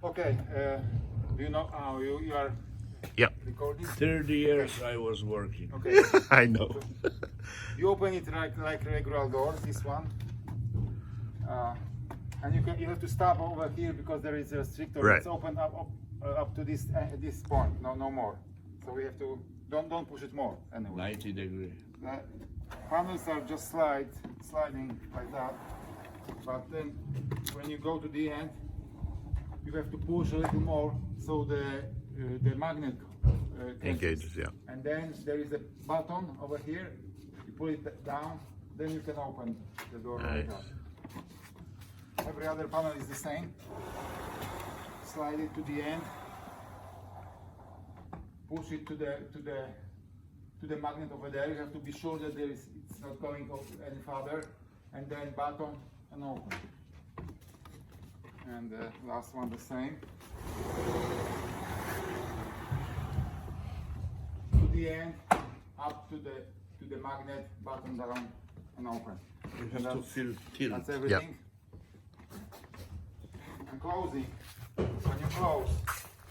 Okay, do you know how you are Yep. recording? 30 years I was working. Okay, I know. you open it like regular door, this one, and you have to stop over here because there is a restrictor. Right. It's open up to this point, no more. So we have to don't push it more anyway. 90 degree. The panels are just sliding like that, but then when you go to the end, you have to push a little more so the magnet Engages, yeah. and then there is a button over here. You pull it down, then you can open the door like Nice. that. Every other panel is the same. Slide it to the end. Push it to the magnet over there. You have to be sure that it's not going any further, and then button and open. And the last one the same. To the end, up to the magnet, button down and open. You have to feel tilt. That's everything. And closing. When you close,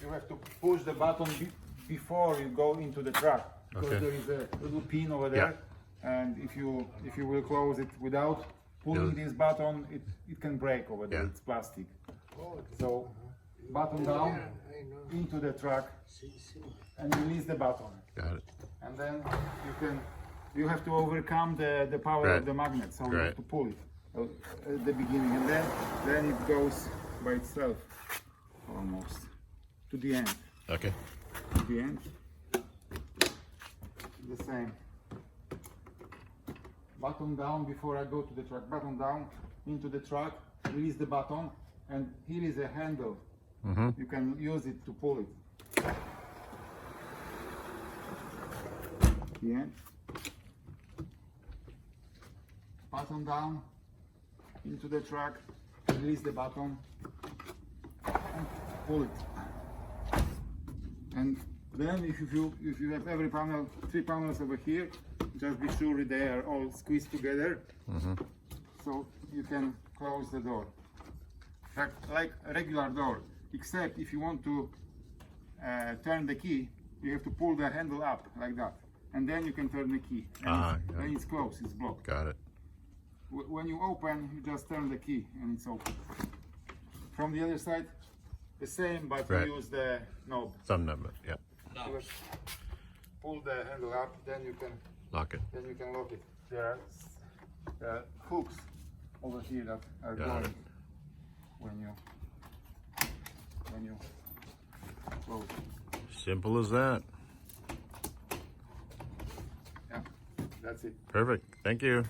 you have to push the button before you go into the truck, because Okay. there is a little pin over there, and if you will close it without pulling this button, it can break over there. Yeah. It's plastic. So button down into the truck and release the button, Got it. and then you have to overcome the power Right. of the magnet. So you Right. have to pull it at the beginning, and then it goes by itself almost to the end. Okay. To the end, the same. Button down before I go to the truck. Button down into the truck. Release the button, and here is a handle. Mm-hmm. You can use it to pull it. The end. Button down into the truck. Release the button and pull it. And then if you have every panel, 3 panels over here, just be sure they are all squeezed together, so you can close the door like a regular door. Except if you want to turn the key, you have to pull the handle up like that, and then you can turn the key. And then it's closed, it's blocked. Got it. When you open, you just turn the key and it's open. From the other side, the same, but Right. you use the knob. Thumb number. Yeah. First, pull the handle up, then you can Lock it. lock it. There are hooks over here that are Got going it. when you close. Simple as that. Yeah, that's it. Perfect. Thank you.